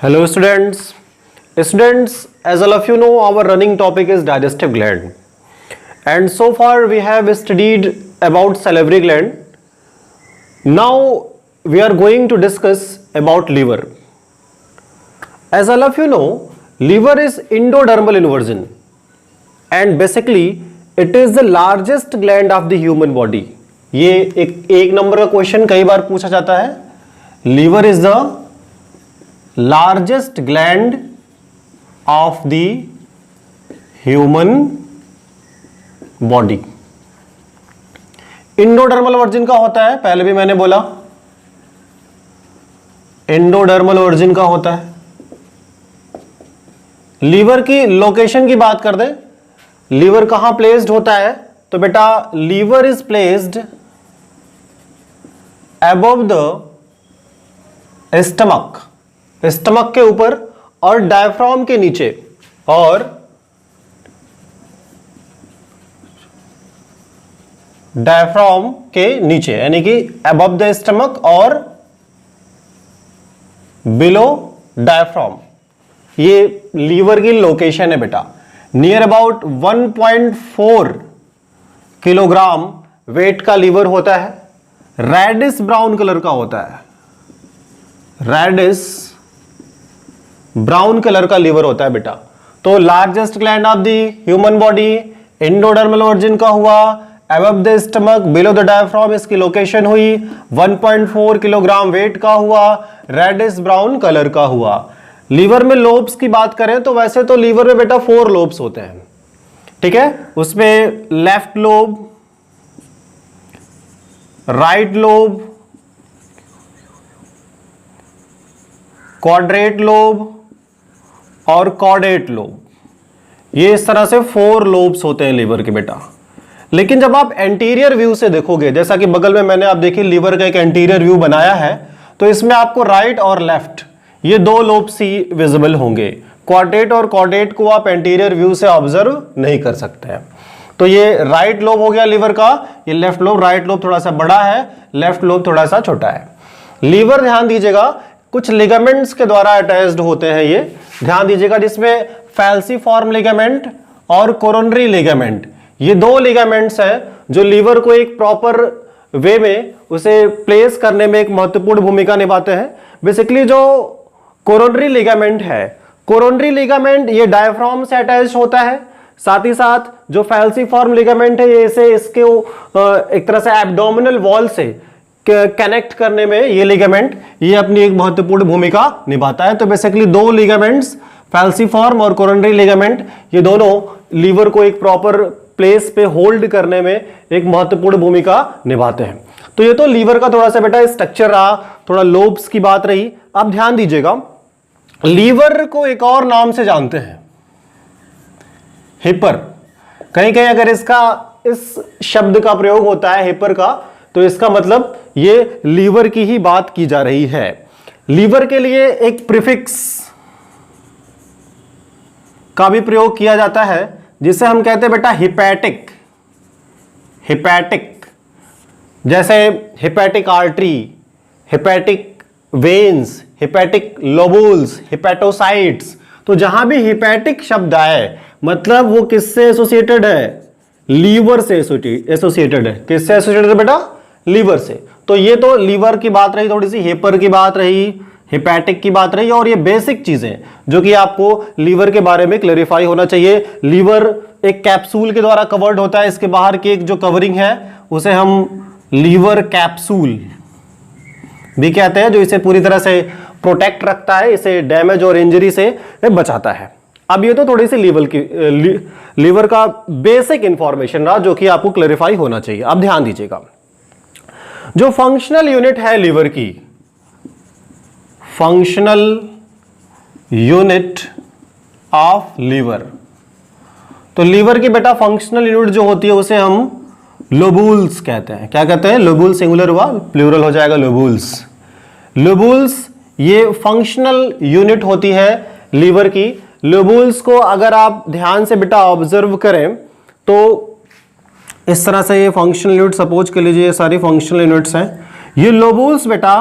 Hello students. Students, as all of you know, our running topic is digestive gland. And so far we have studied about salivary gland. Now we are going to discuss about liver. As all of you know, liver is endodermal inversion and basically it is the largest gland of the human body. ये एक number का question कई बार पूछा जाता है. Liver is the largest gland of the human body. Endodermal origin का होता है, पहले भी मैंने बोला इंडोडर्मल वर्जिन का होता है. लीवर की लोकेशन की बात कर दे, लीवर कहां प्लेस्ड होता है, तो बेटा liver is placed above the stomach, stomach के ऊपर और डायफ्राम के नीचे, और डायफ्राम के नीचे यानी कि अबव द स्टमक और बिलो डायफ्राम. ये लीवर की लोकेशन है बेटा. नियर अबाउट 1.4 किलोग्राम वेट का लीवर होता है. रेडिश ब्राउन कलर का होता है, रेडिश ब्राउन कलर का लीवर होता है बेटा. तो largest gland of the human body, endodermal virgin का हुआ, above the stomach below the diaphragm इसकी लोकेशन हुई, 1.4 किलोग्राम वेट का हुआ, रेडिश ब्राउन कलर का हुआ. लीवर में लोब्स की बात करें तो वैसे तो लीवर में बेटा 4 लोब्स होते हैं, ठीक है. उसमें left lobe, right lobe, quadrate lobe और कॉर्डेट लोब. ये इस तरह से 4 लोब्स होते हैं लीवर के बेटा. लेकिन जब आप एंटीरियर व्यू से देखोगे, जैसा कि बगल में मैंने आप देखिए लीवर का एक एंटीरियर व्यू बनाया है, तो इसमें आपको राइट और लेफ्ट ये 2 लोब्स ही विजिबल होंगे. क्वाड्रेट और कॉर्डेट को आप एंटीरियर व्यू से ऑब्जर्व नहीं कर सकते हैं. तो ये राइट लोब हो गया लीवर का, ये लेफ्ट लोब. राइट लोब थोड़ा सा बड़ा है, लेफ्ट लोब थोड़ा सा छोटा है. लीवर ध्यान दीजिएगा कुछ लिगामेंट्स के द्वारा अटैच्ड होते हैं, ये ध्यान दीजिएगा, जिसमें फैल्सीफॉर्म लिगामेंट और कोरोनरी लिगामेंट, ये 2 लिगामेंट्स हैं जो लीवर को एक प्रॉपर वे में उसे प्लेस करने में एक महत्वपूर्ण भूमिका निभाते हैं. बेसिकली जो कोरोनरी लिगामेंट है, कोरोनरी लिगामेंट ये डायफ्राम से अटैच होता है. साथ ही साथ जो फैल्सीफॉर्म लिगामेंट है ये इसे इसके एक तरह से एब्डोमिनल वॉल से कनेक्ट करने में ये लिगामेंट ये अपनी एक महत्वपूर्ण भूमिका निभाता है. तो बेसिकली 2 लिगामेंट्स, फैल्सीफॉर्म और कोरोनरी लिगामेंट, ये दोनों लीवर को एक प्रॉपर प्लेस पे होल्ड करने में एक महत्वपूर्ण भूमिका निभाते हैं. तो ये तो लीवर का थोड़ा सा बेटा स्ट्रक्चर रहा, थोड़ा लोब्स की बात रही. अब ध्यान दीजिएगा, लीवर को एक और नाम से जानते हैं, हिपर. कहीं कहीं अगर इसका इस शब्द का प्रयोग होता है हिपर का, तो इसका मतलब ये लीवर की ही बात की जा रही है. लीवर के लिए एक प्रीफिक्स का भी प्रयोग किया जाता है जिसे हम कहते हैं बेटा हिपैटिक. हिपैटिक जैसे hepatic artery, hepatic veins, hepatic lobules, hepatocytes. तो जहां भी हिपैटिक शब्द आए मतलब वो किससे एसोसिएटेड है? लीवर से एसोसिएटेड है. किससे एसोसिएटेड है बेटा? लीवर से. तो ये तो लीवर की बात रही, थोड़ी सी हिपर की बात रही, हिपैटिक की बात रही, और ये बेसिक चीजें जो कि आपको लीवर के बारे में क्लैरिफाई होना चाहिए. लीवर एक कैप्सूल के द्वारा कवर्ड होता है, इसके बाहर की एक जो कवरिंग है उसे हम लीवर कैप्सूल भी कहते हैं, जो इसे पूरी तरह से प्रोटेक्ट रखता है, इसे डैमेज और इंजरी से बचाता है. अब ये तो थोड़ी सी लीवर का बेसिक इंफॉर्मेशन रहा जो कि आपको क्लैरिफाई होना चाहिए. अब ध्यान दीजिएगा, जो फंक्शनल यूनिट है लीवर की, फंक्शनल यूनिट ऑफ लीवर, तो लीवर की बेटा फंक्शनल यूनिट जो होती है उसे हम लोबुल्स कहते हैं. क्या कहते हैं? लोबुल सिंगुलर हुआ, प्लूरल हो जाएगा लोबुल्स. लोबुल्स ये फंक्शनल यूनिट होती है लीवर की. लोबुल्स को अगर आप ध्यान से बेटा ऑब्जर्व करें तो इस तरह से ये फंक्शनल यूनिट, सपोज कर लीजिए ये सारी फंक्शनल यूनिट्स हैं. ये लोबुल्स बेटा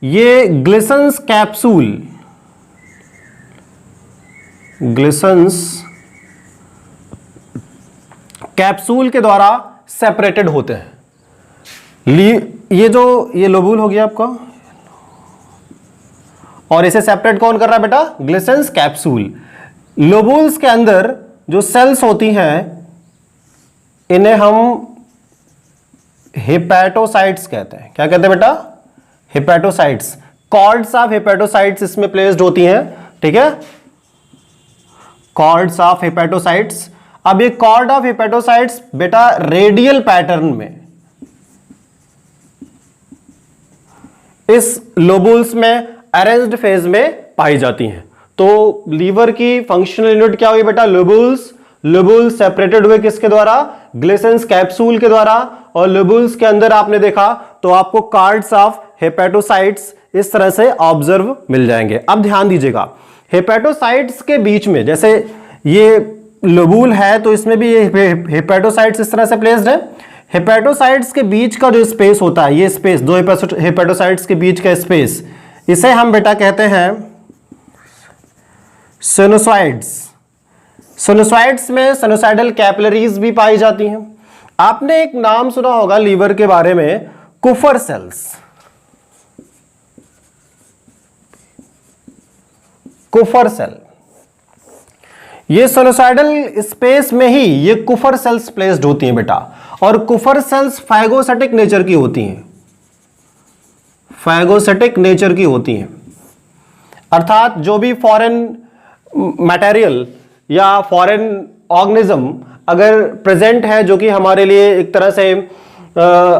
ये ग्लिसन्स कैप्सूल ग्लिसन्स कैप्सूल के द्वारा सेपरेटेड होते हैं। ये लोबूल हो गया आपका, और इसे सेपरेट कौन कर रहा है बेटा? Glisson's capsule. लोबूल्स के अंदर जो सेल्स होती हैं इन्हें हम हेपेटोसाइट्स कहते हैं। क्या कहते हैं बेटा? हेपेटोसाइट्स। कॉर्ड्स ऑफ हेपेटोसाइट्स इसमें प्लेस्ड होती हैं, ठीक है, कॉर्ड्स ऑफ हेपेटोसाइट्स। अब ये कॉर्ड ऑफ हेपेटोसाइट्स बेटा रेडियल पैटर्न में इस लोबुल्स में अरेंज्ड फेज में पाई जाती हैं। तो लीवर की फंक्शनल यूनिट क्या हुई बेटा? लोबुल्स। लोबुल्स सेपरेटेड हुए किसके द्वारा? ग्लिसन्स कैप्सूल के द्वारा। और लोबुल्स के अंदर आपने देखा तो आपको कार्ड्स ऑफ हेपेटोसाइट्स इस तरह से ऑब्जर्व मिल जाएंगे। अब ध्यान दीजिएगा, हेपेटोसाइट्स के बीच में, जैसे ये लोबूल है तो इसमें भी ये हेपेटोसाइट्स इस तरह से प्लेस्ड है। हेपेटोसाइट्स के बीच का जो स्पेस होता है, ये स्पेस, दो हेपेटोसाइट्स के बीच का स्पेस, इसे हम बेटा कहते हैं सिनुसॉइड्स। सिनुसॉइड्स में सिनुसाइडल कैपिलरीज भी पाई जाती हैं। आपने एक नाम सुना होगा लीवर के बारे में, कुफर सेल्स। कुफर सेल, ये सिनुसाइडल स्पेस में ही ये कुफर सेल्स प्लेस्ड होती हैं बेटा। और कुफर सेल्स फाइगोसेटिक नेचर की होती हैं, फाइगोसेटिक नेचर की होती हैं। अर्थात जो भी फॉरेन मटेरियल या फॉरेन ऑर्गेनिज्म अगर प्रेजेंट है जो कि हमारे लिए एक तरह से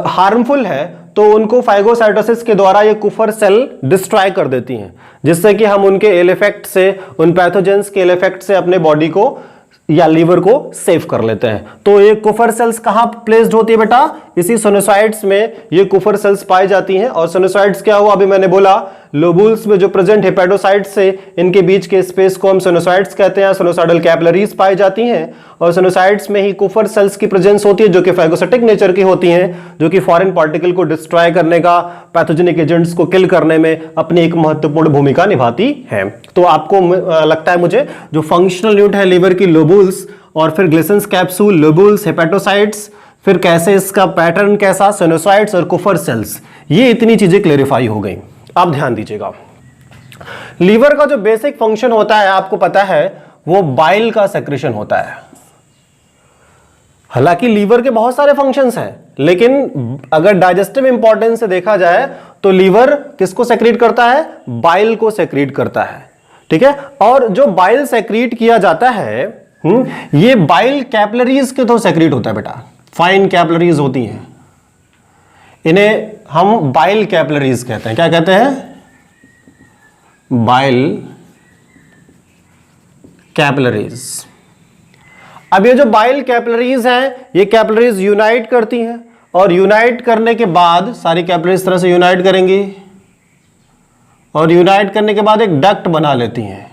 हार्मफुल है, तो उनको फाइगोसाइटोसिस के द्वारा ये कुफर सेल डिस्ट्रॉय कर देती हैं, जिससे कि हम उनके इल इफेक्ट से, उन पैथोजेंस के इल इफेक्ट से अपने बॉडी को या लीवर को सेव कर लेते हैं। तो ये कुफर सेल्स कहां प्लेस्ड होती है बेटा? इसी सिनुसॉइड्स में ये कुफर सेल्स पाई जाती हैं। और सिनुसॉइड्स क्या हुआ? अभी मैंने बोला लोबुल्स में जो प्रेजेंट हेपेटोसाइट्स से इनके बीच के स्पेस को हम सिनुसॉइड्स कहते हैं। सिनुसाइडल कैपिलरीज पाई जाती हैं और सिनुसॉइड्स में ही कुफर सेल्स की प्रेजेंस होती है जो कि फाइगोसेटिक नेचर की होती हैं, जो कि फॉरेन पार्टिकल को डिस्ट्रॉय करने का, पैथोजेनिक एजेंट्स को किल करने में अपनी एक महत्वपूर्ण भूमिका निभाती है। तो आपको लगता है मुझे जो फंक्शनल यूनिट है लीवर की, लोबुल्स और फिर ग्लिसन्स कैप्सूल, लोबुल्स, हेपेटोसाइट्स, फिर कैसे इसका पैटर्न कैसा, सिनुसॉइड्स और कुफर सेल्स, ये इतनी चीजें क्लेरिफाई हो गई। अब ध्यान दीजिएगा, लीवर का जो बेसिक फंक्शन होता है आपको पता है, वो बाइल का सेक्रेशन होता है। हालांकि लीवर के बहुत सारे फंक्शंस हैं, लेकिन अगर डाइजेस्टिव इंपॉर्टेंस से देखा जाए तो लीवर किसको सेक्रेट करता है? बाइल को सेक्रेट करता है, ठीक है। और जो बाइल सेक्रेट किया जाता है, ये बाइल कैपिलरीज के थ्रू सेक्रेट होता है बेटा। फाइन कैपिलरीज होती हैं, इन्हें हम बाइल कैपिलरीज कहते हैं। क्या कहते हैं? Bile capillaries. अब ये जो बाइल कैपिलरीज हैं, ये कैपिलरीज यूनाइट करती हैं और यूनाइट करने के बाद सारी कैपिलरीज इस तरह से यूनाइट करेंगी और यूनाइट करने के बाद एक डक्ट बना लेती हैं,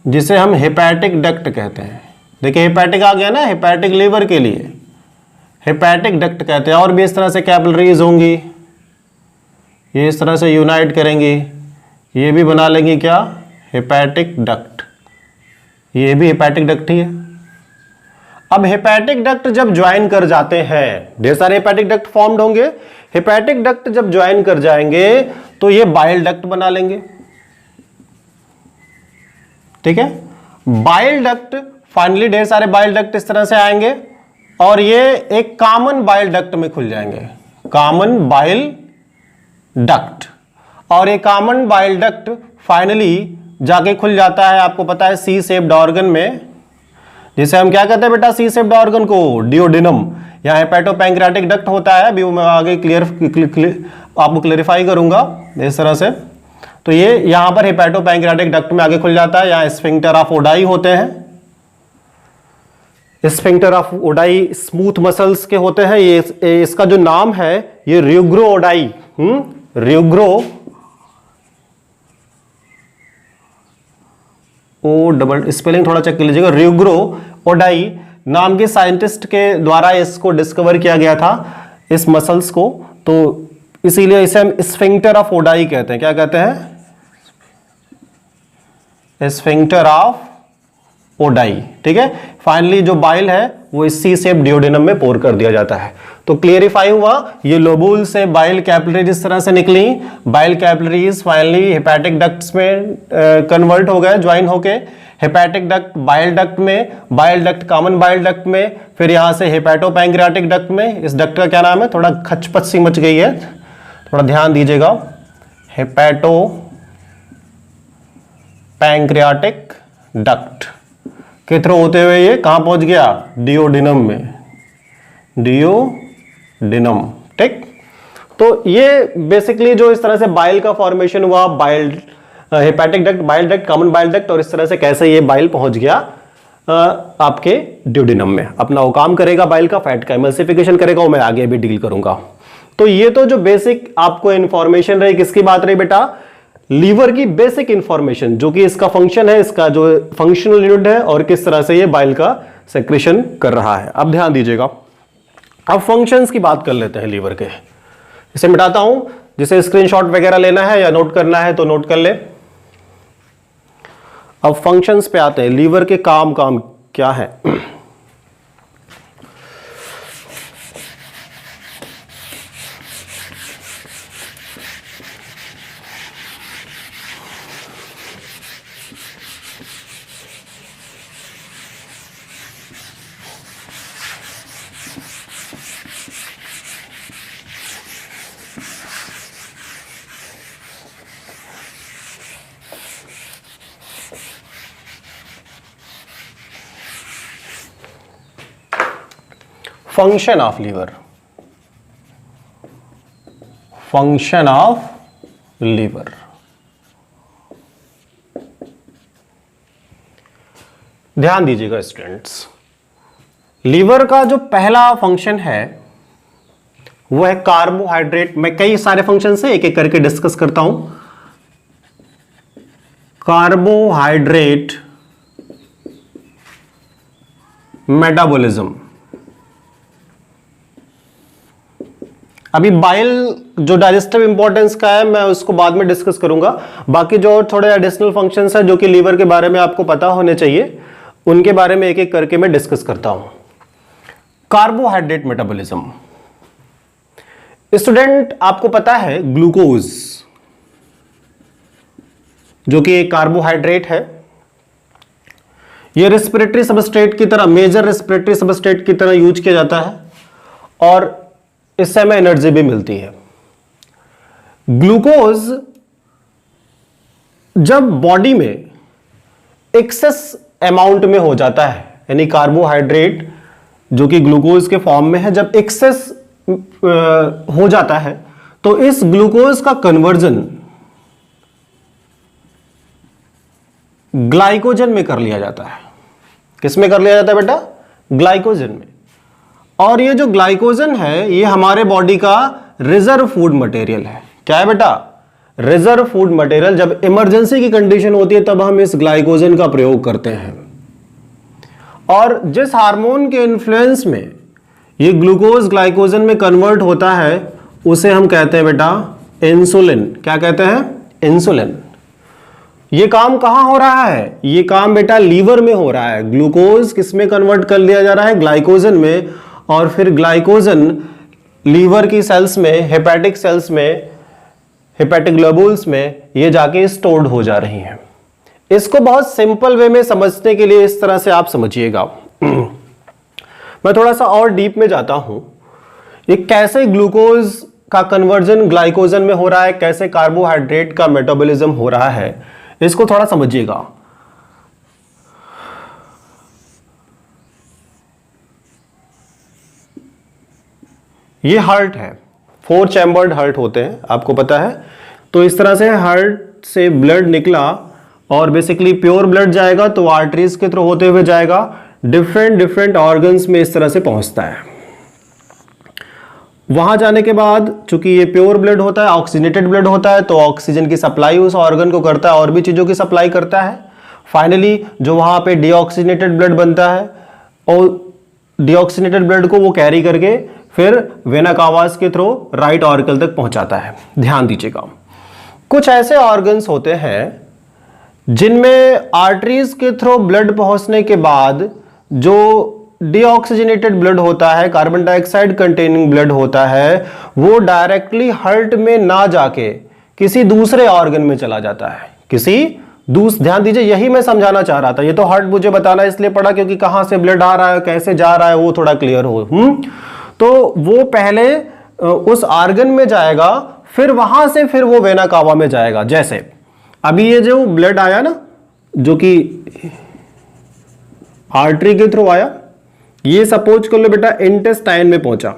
जिसे हम हेपैटिक डक्ट कहते हैं। देखिए हेपैटिक आ गया ना, हेपैटिक लीवर के लिए हेपैटिक डक्ट कहते हैं। और भी इस तरह से कैपिलरीज होंगी, ये इस तरह से यूनाइट करेंगी, ये भी बना लेंगी क्या? Hepatic duct. ये भी हेपैटिक डक्ट ही है। अब हेपैटिक डक्ट जब ज्वाइन कर जाते हैं, ढेर सारे हेपैटिक डक्ट फॉर्म्ड होंगे, हेपैटिक डक्ट जब ज्वाइन कर जाएंगे तो ये बाइल डक्ट बना लेंगे, ठीक है। बाइल डक्ट, फाइनली ढेर सारे बाइल डक्ट इस तरह से आएंगे और ये एक कॉमन बाइल डक्ट में खुल जाएंगे, कॉमन बाइल डक्ट। और ये कॉमन बाइल डक्ट फाइनली जाके खुल जाता है, आपको पता है, सी शेप्ड ऑर्गन में, जिसे हम क्या कहते हैं बेटा? सी शेप्ड ऑर्गन को डियोडिनम या हेपेटोपैंक्रियाटिक डक्ट होता है। अभी मैं आगे आपको क्लेरिफाई करूंगा इस तरह से। तो ये यहां पर हेपेटोपैंक्रियाटिक डक्ट में आगे खुल जाता है। यहां स्फिंक्टर ऑफ ओडाई होते हैं, sphincter of Oddi smooth muscles के होते हैं। ये इसका जो नाम है ये रियुग्रो ओडाई, रियुग्रो ओ डबल, स्पेलिंग थोड़ा चेक कर लीजिएगा, रियुग्रो ओडाई नाम के साइंटिस्ट के द्वारा इसको डिस्कवर किया गया था, इस मसल्स को। तो इसीलिए इसे हम स्फिंक्टर ऑफ ओडाई कहते हैं। क्या कहते हैं? स्फिंक्टर ऑफ ओडाई, ठीक है। फाइनली जो बाइल है वो इस सी शेप डिओडेनम में पोर कर दिया जाता है। तो क्लियरिफाई हुआ, ये लोबूल से बाइल कैपिलरीज इस तरह से निकली, bile capillaries finally hepatic ducts में कन्वर्ट हो गए, ज्वाइन होके हेपेटिक डक्ट बाइल डक्ट में, bile duct common bile duct में, फिर यहां से हेपेटोपैंक्रियाटिक डक्ट में। इस डक्ट का क्या नाम है, थोड़ा खचपच सी मच गई है, थोड़ा ध्यान दीजिएगा। हेपेटो पैंक्रियाटिक डक्ट के थ्रू होते हुए ये कहां पहुंच गया, डिओडेनम में, डिओडेनम, ठीक। तो ये बेसिकली जो इस तरह से बाइल का फॉर्मेशन हुआ, bile hepatic duct, bile duct, common bile duct, और इस तरह से कैसे ये बाइल पहुंच गया आपके डिओडेनम में, अपना वो काम करेगा बाइल का, फैट का एमल्सिफिकेशन करेगा, वो मैं आगे भी डील करूंगा। तो ये तो जो बेसिक आपको इंफॉर्मेशन रही, किसकी बात रही बेटा, लीवर की बेसिक इंफॉर्मेशन, जो कि इसका फंक्शन है, इसका जो फंक्शनल यूनिट है, और किस तरह से ये बाइल का सेक्रेशन कर रहा है। अब ध्यान दीजिएगा, अब फंक्शंस की बात कर लेते हैं लीवर के। इसे मिटाता हूं, जिसे स्क्रीनशॉट वगैरह लेना है या नोट करना है तो नोट कर ले। अब फंक्शंस पे आते हैं, लीवर के काम क्या है। Function of liver, function of liver. ध्यान दीजिएगा स्टूडेंट्स, लीवर का जो पहला फंक्शन है वो है कार्बोहाइड्रेट। मैं कई सारे फंक्शन से एक एक करके डिस्कस करता हूं। Carbohydrate metabolism. अभी बाइल जो डाइजेस्टिव इंपॉर्टेंस का है मैं उसको बाद में डिस्कस करूंगा। बाकी जो थोड़े एडिशनल फंक्शंस हैं जो कि लीवर के बारे में आपको पता होने चाहिए, उनके बारे में एक एक करके मैं डिस्कस करता हूं। Carbohydrate metabolism. स्टूडेंट, आपको पता है ग्लूकोज जो कि एक कार्बोहाइड्रेट है, यह रेस्पिरेटरी सबस्ट्रेट की तरह, मेजर रेस्पिरेटरी सबस्ट्रेट की तरह यूज किया जाता है, और इससे हमें एनर्जी भी मिलती है। ग्लूकोज जब बॉडी में एक्सेस अमाउंट में हो जाता है, यानी कार्बोहाइड्रेट जो कि ग्लूकोज के फॉर्म में है, जब एक्सेस हो जाता है तो इस ग्लूकोज का कन्वर्जन ग्लाइकोजन में कर लिया जाता है। किस में कर लिया जाता है बेटा? ग्लाइकोजन में। और ये जो ग्लाइकोजन है ये हमारे बॉडी का रिजर्व फूड मटेरियल है। क्या है बेटा? Reserve food material. जब इमरजेंसी की कंडीशन होती है तब हम इस ग्लाइकोजन का प्रयोग करते हैं। और जिस हार्मोन के इन्फ्लुएंस में ये ग्लूकोज ग्लाइकोजन में कन्वर्ट होता है उसे हम कहते हैं बेटा इंसुलिन। क्या कहते हैं? इंसुलिन। ये काम कहां हो रहा है? ये काम बेटा लीवर में हो रहा है। ग्लूकोज किस में कन्वर्ट कर दिया जा रहा है? ग्लाइकोजन में। और फिर ग्लाइकोजन लीवर की सेल्स में, हेपेटिक सेल्स में, हेपेटिक ग्लोबुल्स में ये जाके स्टोर्ड हो जा रही हैं। इसको बहुत सिंपल वे में समझने के लिए इस तरह से आप समझिएगा। मैं थोड़ा सा और डीप में जाता हूं। ये कैसे ग्लूकोज का कन्वर्जन ग्लाइकोजन में हो रहा है, कैसे कार्बोहाइड्रेट का मेटाबॉलिज्म हो रहा है, इसको थोड़ा समझिएगा। ये हार्ट है, 4 चैम्बर्ड हार्ट होते हैं, आपको पता है। तो इस तरह से हार्ट से ब्लड निकला और बेसिकली प्योर ब्लड जाएगा तो आर्टरीज के थ्रू होते हुए जाएगा, डिफरेंट ऑर्गन्स में इस तरह से पहुंचता है। वहां जाने के बाद चूंकि ये प्योर ब्लड होता है, ऑक्सीजनेटेड ब्लड होता है, तो ऑक्सीजन की सप्लाई उस ऑर्गन को करता है और भी चीजों की सप्लाई करता है। फाइनली जो वहां पे डीऑक्सीजनेटेड ब्लड बनता है और डीऑक्सीजनेटेड ब्लड को वो कैरी करके फिर वेना कावास के थ्रू राइट ऑर्गन तक पहुंचाता है। ध्यान दीजिएगा, कुछ ऐसे ऑर्गन्स होते हैं जिनमें आर्टरीज के थ्रू ब्लड पहुंचने के बाद जो डीऑक्सीजनेटेड ब्लड होता है, कार्बन डाइऑक्साइड कंटेनिंग ब्लड होता है, वो डायरेक्टली हार्ट में ना जाके किसी दूसरे ऑर्गन में चला जाता है। ध्यान दीजिए, यही मैं समझाना चाह रहा था। ये तो हार्ट मुझे बताना इसलिए पड़ा क्योंकि कहां से ब्लड आ रहा है, कैसे जा रहा है, वो थोड़ा क्लियर हो। तो वो पहले उस ऑर्गन में जाएगा, फिर वहां से फिर वो वेना कावा में जाएगा। जैसे अभी ये जो ब्लड आया ना, जो कि आर्टरी के थ्रू आया, ये सपोज कर लो बेटा इंटेस्टाइन में पहुंचा।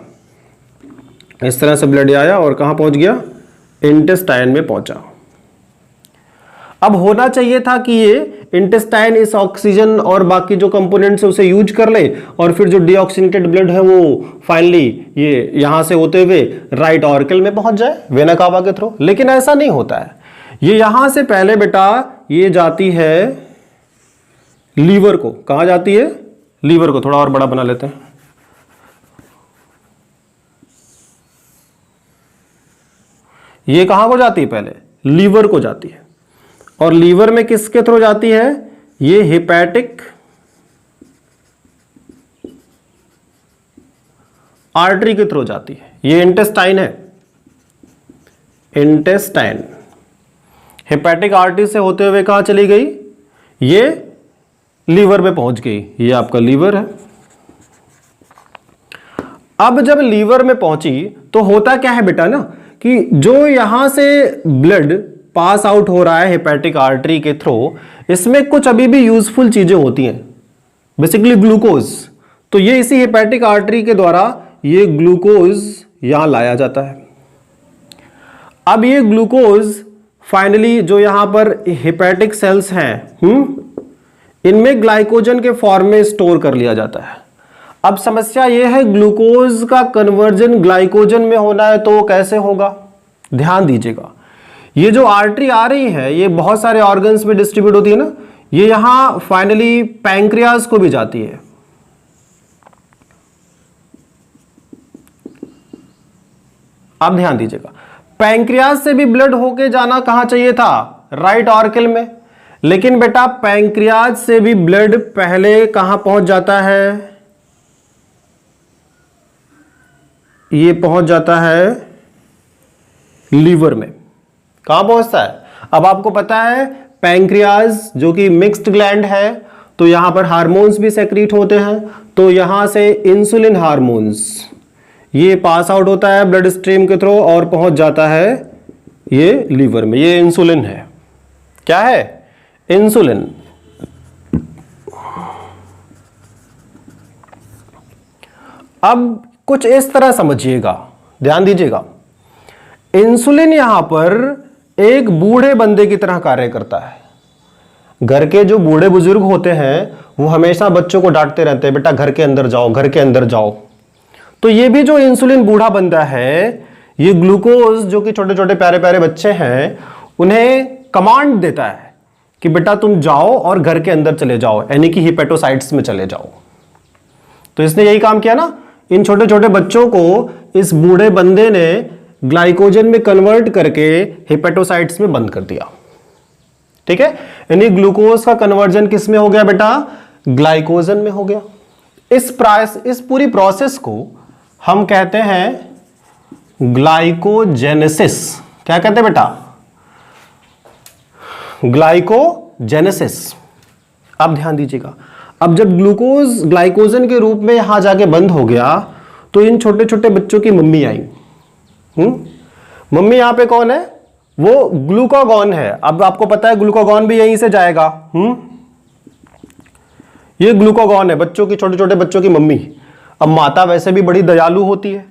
इस तरह से ब्लड आया और कहां पहुंच गया? इंटेस्टाइन में पहुंचा। अब होना चाहिए था कि ये इंटेस्टाइन इस ऑक्सीजन और बाकी जो कंपोनेंट्स है उसे यूज कर ले, और फिर जो डीऑक्सीजनेटेड ब्लड है वो फाइनली ये यहां से होते हुए राइट ऑर्कल में पहुंच जाए वेना कावा के थ्रू। लेकिन ऐसा नहीं होता है। ये यहां से पहले बेटा ये जाती है लीवर को। कहां जाती है? लीवर को। थोड़ा और बड़ा बना लेते हैं। ये कहां को जाती है? पहले लीवर को जाती है। और लीवर में किसके थ्रू जाती है? ये हेपेटिक आर्टरी के थ्रू जाती है। ये इंटेस्टाइन है, इंटेस्टाइन हेपेटिक आर्टरी से होते हुए कहां चली गई? ये लीवर में पहुंच गई। ये आपका लीवर है। अब जब लीवर में पहुंची तो होता क्या है बेटा ना, कि जो यहां से ब्लड पास आउट हो रहा है हेपेटिक आर्टरी के थ्रू, इसमें कुछ अभी भी यूजफुल चीजें होती हैं, बेसिकली ग्लूकोज। तो ये इसी हेपेटिक आर्टरी के द्वारा ये ग्लूकोज यहां लाया जाता है। अब ये ग्लूकोज फाइनली जो यहां पर हेपेटिक सेल्स हैं, इनमें ग्लाइकोजन के फॉर्म में स्टोर कर लिया जाता है। अब समस्या यह है, ग्लूकोज का कन्वर्जन ग्लाइकोजन में होना है तो कैसे होगा? ध्यान दीजिएगा, ये जो आर्टरी आ रही है ये बहुत सारे ऑर्गन्स में डिस्ट्रीब्यूट होती है ना, ये यहां फाइनली पैंक्रियाज को भी जाती है। अब ध्यान दीजिएगा, पैंक्रियाज से भी ब्लड होके जाना कहां चाहिए था? राइट ऑर्कल में। लेकिन बेटा पैंक्रियाज से भी ब्लड पहले कहां पहुंच जाता है? ये पहुंच जाता है लीवर में। कहां पहुंचता है? अब आपको पता है पैंक्रियाज जो कि मिक्स्ड ग्लैंड है, तो यहां पर हार्मोन्स भी सेक्रीट होते हैं। तो यहां से इंसुलिन हार्मोन्स ये पास आउट होता है ब्लड स्ट्रीम के थ्रू और पहुंच जाता है ये लीवर में। ये इंसुलिन है। क्या है? इंसुलिन। अब कुछ इस तरह समझिएगा, ध्यान दीजिएगा। इंसुलिन यहां पर एक बूढ़े बंदे की तरह कार्य करता है। घर के जो बूढ़े बुजुर्ग होते हैं वो हमेशा बच्चों को डांटते रहते हैं, बेटा घर के अंदर जाओ, घर के अंदर जाओ। तो ये भी जो इंसुलिन बूढ़ा बंदा है, ये ग्लूकोज जो कि छोटे छोटे प्यारे प्यारे बच्चे हैं उन्हें कमांड देता है कि बेटा तुम जाओ और घर के अंदर चले जाओ, यानी कि हिपेटोसाइट्स में चले जाओ। तो इसने यही काम किया ना, इन छोटे छोटे बच्चों को इस बूढ़े बंदे ने ग्लाइकोजन में कन्वर्ट करके हेपेटोसाइट्स में बंद कर दिया। ठीक है, यानी ग्लूकोज का कन्वर्जन किस में हो गया बेटा? ग्लाइकोजन में हो गया। इस पूरी प्रोसेस को हम कहते हैं ग्लाइकोजेनेसिस। क्या कहते हैं बेटा? ग्लाइकोजेनेसिस। अब ध्यान दीजिएगा, अब जब ग्लूकोज ग्लाइकोजन के रूप में यहां जाके बंद हो गया तो इन छोटे छोटे बच्चों की मम्मी आई। मम्मी यहां पे कौन है? वो ग्लूकागॉन है। अब आपको पता है ग्लूकागॉन भी यहीं से जाएगा। ये ग्लूकागॉन है, बच्चों की, छोटे छोटे बच्चों की मम्मी। अब माता वैसे भी बड़ी दयालु होती है,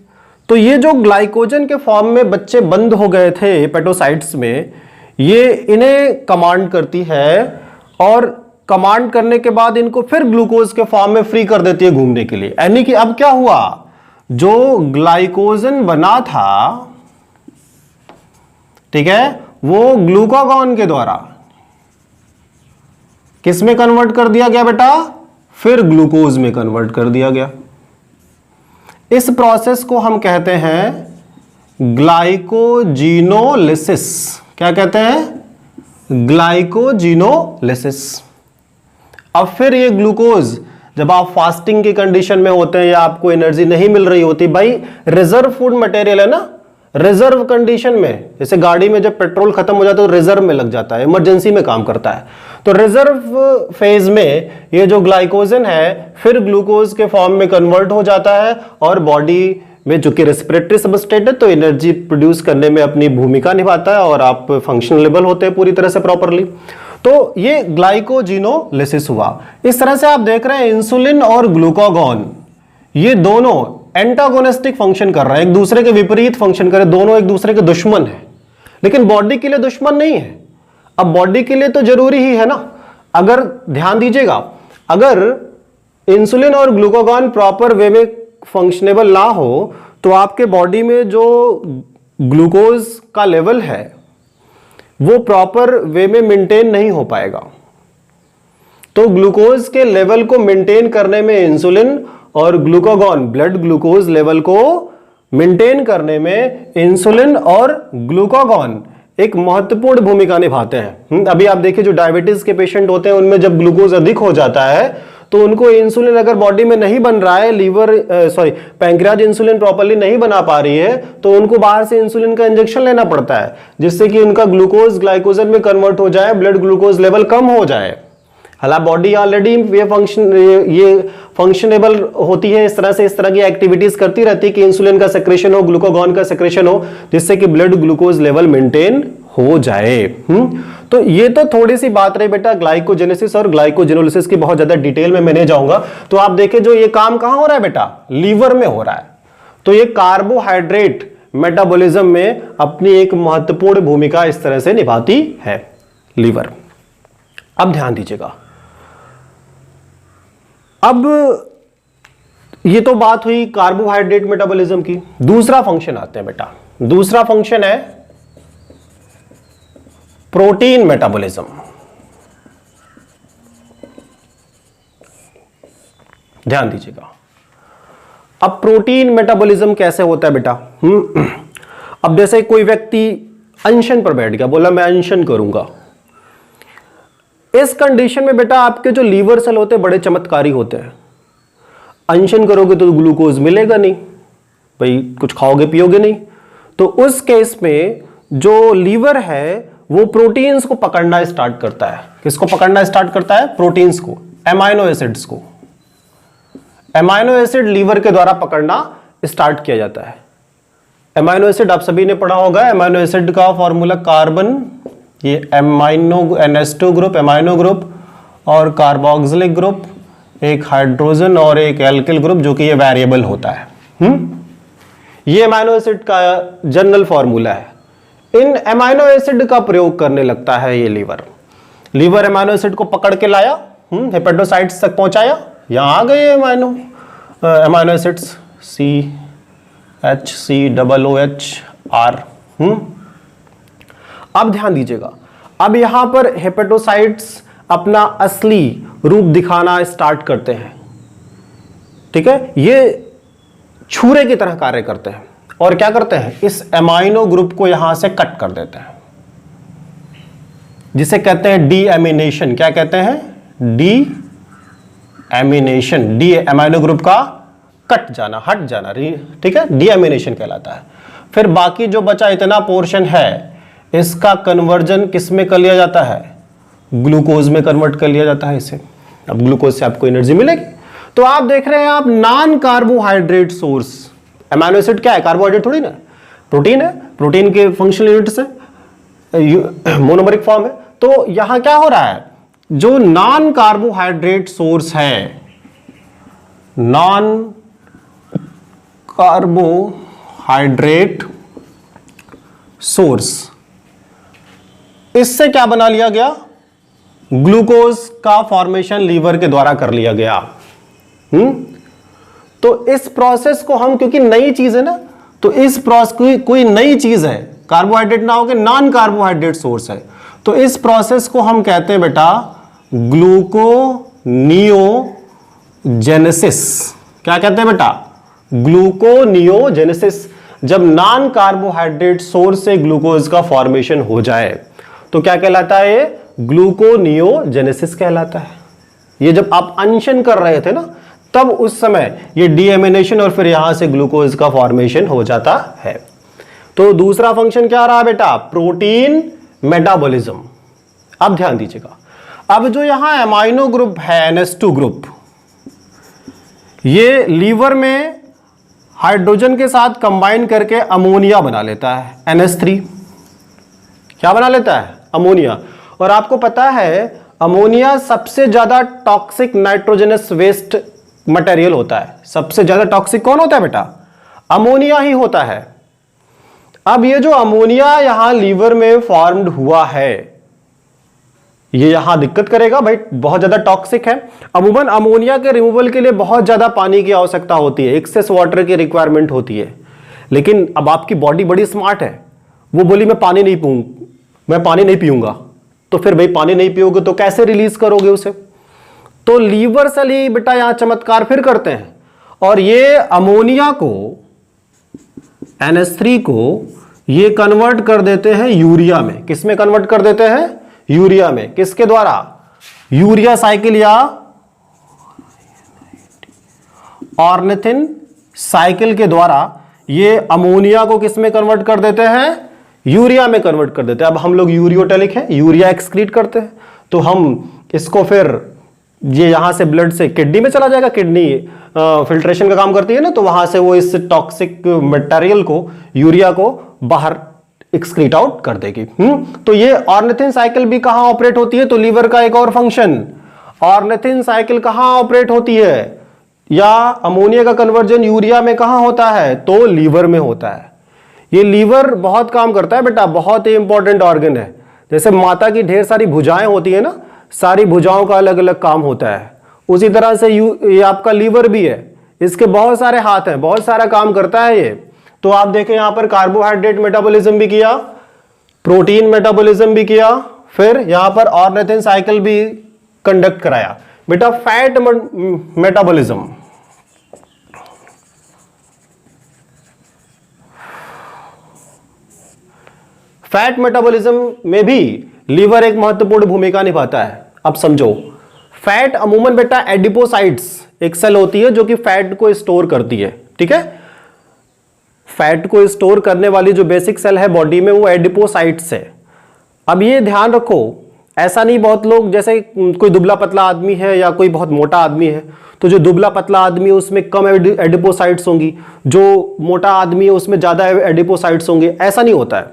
तो ये जो ग्लाइकोजन के फॉर्म में बच्चे बंद हो गए थे हेपेटोसाइट्स में, ये इन्हें कमांड करती है और कमांड करने के बाद इनको फिर ग्लूकोज के फॉर्म में फ्री कर देती है घूमने के लिए। यानी कि अब क्या हुआ, जो ग्लाइकोजन बना था, ठीक है, वो ग्लूकागॉन के द्वारा किस में कन्वर्ट कर दिया गया बेटा? फिर ग्लूकोज में कन्वर्ट कर दिया गया। इस प्रोसेस को हम कहते हैं ग्लाइकोजीनोलिसिस। क्या कहते हैं? ग्लाइकोजिनोलिसिस। अब फिर ये ग्लूकोज जब आप फास्टिंग की कंडीशन में होते हैं या आपको एनर्जी नहीं मिल रही होती, भाई रिजर्व फूड मटेरियल है ना, रिजर्व कंडीशन में, जैसे गाड़ी में जब पेट्रोल खत्म हो जाता है तो रिजर्व में लग जाता है, इमरजेंसी में काम करता है। तो रिजर्व फेज में ये जो ग्लाइकोजन है फिर ग्लूकोज के फॉर्म में कन्वर्ट हो जाता है और बॉडी में, जो कि रेस्पिरेटरी सबस्ट्रेट है, तो एनर्जी प्रोड्यूस करने में अपनी भूमिका निभाता है और आप फंक्शनलेबल होते हैं पूरी तरह से प्रॉपरली। तो ये ग्लाइकोजिनोलिसिस हुआ। इस तरह से आप देख रहे हैं इंसुलिन और ग्लूकागॉन ये दोनों एंटागोनिस्टिक फंक्शन कर रहे हैं, एक दूसरे के विपरीत फंक्शन कर रहे हैं, दोनों एक दूसरे के दुश्मन हैं, लेकिन बॉडी के लिए दुश्मन नहीं है। अब बॉडी के लिए तो जरूरी ही है ना। अगर ध्यान दीजिएगा, अगर इंसुलिन और ग्लूकागॉन प्रॉपर वे में फंक्शनेबल ना हो तो आपके बॉडी में जो ग्लूकोज का लेवल है वो प्रॉपर वे में मेंटेन नहीं हो पाएगा। तो ग्लूकोज के लेवल को मेंटेन करने में इंसुलिन और ग्लूकागॉन, ब्लड ग्लूकोज लेवल को मेंटेन करने में इंसुलिन और ग्लूकागॉन एक महत्वपूर्ण भूमिका निभाते हैं। अभी आप देखिए जो डायबिटीज के पेशेंट होते हैं उनमें जब ग्लूकोज अधिक हो जाता है तो उनको इंसुलिन अगर बॉडी में नहीं बन रहा है, पैंक्रियाज इंसुलिन प्रॉपर्ली नहीं बना पा रही है, तो उनको बाहर से इंसुलिन का इंजेक्शन लेना पड़ता है जिससे कि उनका ग्लूकोज ग्लाइकोजन में कन्वर्ट हो जाए, ब्लड ग्लूकोज लेवल कम हो जाए। हालांकि बॉडी ऑलरेडी ये फंक्शनेबल होती है, इस तरह की एक्टिविटीज करती रहती है कि इंसुलिन का सेक्रेशन हो, ग्लूकागॉन का सेक्रेशन हो, जिससे कि ब्लड ग्लूकोज लेवल मेंटेन हो जाए। तो ये तो थोड़ी सी बात रही बेटा ग्लाइकोजेनेसिस और ग्लाइकोजिनोलिसिस की, बहुत ज्यादा डिटेल में मैं नहीं जाऊंगा। तो आप देखें जो ये काम कहां हो रहा है बेटा, लीवर में हो रहा है। तो ये कार्बोहाइड्रेट मेटाबॉलिज्म में अपनी एक महत्वपूर्ण भूमिका इस तरह से निभाती है लीवर। अब ध्यान दीजिएगा, अब ये तो बात हुई कार्बोहाइड्रेट मेटाबॉलिज्म की। दूसरा फंक्शन आते हैं बेटा, दूसरा फंक्शन है प्रोटीन मेटाबॉलिज्म। ध्यान दीजिएगा, अब प्रोटीन मेटाबॉलिज्म कैसे होता है बेटा। अब जैसे कोई व्यक्ति अनशन पर बैठ गया, बोला मैं अनशन करूंगा, इस कंडीशन में बेटा आपके जो लीवर सेल होते हैं बड़े चमत्कारी होते हैं। अनशन करोगे तो ग्लूकोज मिलेगा नहीं, भाई कुछ खाओगे पियोगे नहीं, तो उस केस में जो लीवर है वो प्रोटीन्स को पकड़ना स्टार्ट करता है। किसको पकड़ना स्टार्ट करता है? प्रोटीन्स को, एमाइनो एसिड्स को। एमाइनो एसिड लीवर के द्वारा पकड़ना स्टार्ट किया जाता है। एमाइनो एसिड आप सभी ने पढ़ा होगा, एमाइनो एसिड का फॉर्मूला कार्बन, ये amino NH2 group, amino group, और कार्बोक्सिलिक ग्रुप, एक हाइड्रोजन और एक एल्किल ग्रुप, जो कि ये वेरिएबल होता है। ये एमाइनो एसिड का जनरल फॉर्मूला है। इन एमाइनो एसिड का प्रयोग करने लगता है ये लीवर एमाइनो एसिड को पकड़ के लाया, हेपेटोसाइट्स तक पहुंचाया, यहां आ गए एमाइनो एसिड्स CHCOOHR। अब ध्यान दीजिएगा, अब यहां पर हेपेटोसाइट्स अपना असली रूप दिखाना स्टार्ट करते हैं। ठीक है, ये छुरे की तरह कार्य करते हैं और क्या करते हैं, इस एमाइनो ग्रुप को यहां से कट कर देते हैं, जिसे कहते हैं डीएमिनेशन। क्या कहते हैं? डीएमिनेशन। डी एमाइनो ग्रुप का कट जाना, हट जाना, ठीक है, डीएमिनेशन कहलाता है। फिर बाकी जो बचा इतना पोर्शन है, इसका कन्वर्जन किस में कर लिया जाता है? ग्लूकोज में कन्वर्ट कर लिया जाता है इसे। अब ग्लूकोज से आपको एनर्जी मिलेगी। तो आप देख रहे हैं आप non carbohydrate source. Amino acid क्या है? कार्बोहाइड्रेट थोड़ी ना, प्रोटीन है। प्रोटीन के फंक्शनल यूनिट्स है, मोनोमरिक फॉर्म है। तो यहां क्या हो रहा है, जो नॉन कार्बोहाइड्रेट सोर्स है, नॉन कार्बोहाइड्रेट सोर्स, इससे क्या बना लिया गया? ग्लूकोज का फॉर्मेशन लीवर के द्वारा कर लिया गया। तो इस प्रोसेस को हम, क्योंकि नई चीज है ना, तो इस प्रोसेस कोई नई चीज है, कार्बोहाइड्रेट ना होकर नॉन कार्बोहाइड्रेट सोर्स है, तो इस प्रोसेस को हम कहते हैं बेटा ग्लूकोनियोजेनेसिस। क्या कहते हैं बेटा? ग्लूकोनियोजेनेसिस। जब नॉन कार्बोहाइड्रेट सोर्स से ग्लूकोज का फॉर्मेशन हो जाए तो क्या कहलाता है ये? ग्लूकोनियोजेनेसिस कहलाता है। ये जब आप अनशन कर रहे थे ना, तब उस समय ये डीएमिनेशन और फिर यहां से ग्लूकोज का फॉर्मेशन हो जाता है। तो दूसरा फंक्शन क्या रहा बेटा? Protein metabolism. अब ध्यान दीजिएगा, अब जो यहां एमाइनो ग्रुप है NH2 ग्रुप, ये लीवर में हाइड्रोजन के साथ कंबाइन करके अमोनिया बना लेता है, NH3। क्या बना लेता है? अमोनिया। और आपको पता है अमोनिया सबसे ज्यादा टॉक्सिक नाइट्रोजनस वेस्ट मटेरियल होता है। सबसे ज्यादा टॉक्सिक कौन होता है बेटा? अमोनिया ही होता है। अब ये जो अमोनिया यहां लीवर में फॉर्म्ड हुआ है, ये यहां दिक्कत करेगा भाई, बहुत ज्यादा टॉक्सिक है। अमूमन अमोनिया के रिमूवल के लिए बहुत ज्यादा पानी की आवश्यकता होती है, एक्सेस वाटर की रिक्वायरमेंट होती है। लेकिन अब आपकी बॉडी बड़ी स्मार्ट है, वो बोली मैं पानी नहीं पीऊंगा। तो फिर भाई पानी नहीं पियोगे तो कैसे रिलीज करोगे उसे? तो लीवर सेल ही बेटा यहां चमत्कार फिर करते हैं, और ये अमोनिया को, NH3 को ये कन्वर्ट कर देते हैं यूरिया में। किस में कन्वर्ट कर देते हैं? यूरिया में। किसके द्वारा? यूरिया साइकिल या ऑर्निथिन साइकिल के द्वारा ये अमोनिया को किस में कन्वर्ट कर देते हैं? यूरिया में कन्वर्ट कर देते हैं। अब हम लोग यूरियोटेलिक है, यूरिया एक्सक्रीट करते हैं, तो हम इसको फिर ये यहां से ब्लड से किडनी में चला जाएगा। किडनी फिल्ट्रेशन का काम करती है ना, तो वहां से वो इस टॉक्सिक मटेरियल को, यूरिया को बाहर एक्सक्रीट आउट कर देगी। तो ये ऑर्निथिन साइकिल भी कहां ऑपरेट होती है? तो लीवर का एक और फंक्शन, ऑर्निथिन साइकिल कहां ऑपरेट होती है, या अमोनिया का कन्वर्जन यूरिया में कहां होता है? तो लीवर में होता है। ये लीवर बहुत काम करता है बेटा, बहुत ही इंपॉर्टेंट ऑर्गन है। जैसे माता की ढेर सारी भुजाएं होती है ना, सारी भुजाओं का अलग अलग काम होता है, उसी तरह से ये आपका लीवर भी है। इसके बहुत सारे हाथ हैं, बहुत सारा काम करता है ये। तो आप देखें यहां पर कार्बोहाइड्रेट मेटाबॉलिज्म भी किया, प्रोटीन मेटाबॉलिज्म भी किया, फिर यहां पर ऑर्निथिन साइकिल भी कंडक्ट कराया। बेटा फैट मेटाबॉलिज्म, फैट मेटाबॉलिज्म में भी लीवर एक महत्वपूर्ण भूमिका निभाता है। अब समझो, फैट अमूमन बेटा एडिपोसाइट्स एक सेल होती है जो कि फैट को स्टोर करती है। ठीक है, फैट को स्टोर करने वाली जो बेसिक सेल है बॉडी में वो एडिपोसाइट्स है। अब ये ध्यान रखो, ऐसा नहीं बहुत लोग, जैसे कोई दुबला पतला आदमी है या कोई बहुत मोटा आदमी है, तो जो दुबला पतला आदमी है उसमें कम एडिपोसाइट्स होंगी, जो मोटा आदमी है उसमें ज्यादा एडिपोसाइट्स होंगे। ऐसा नहीं होता है।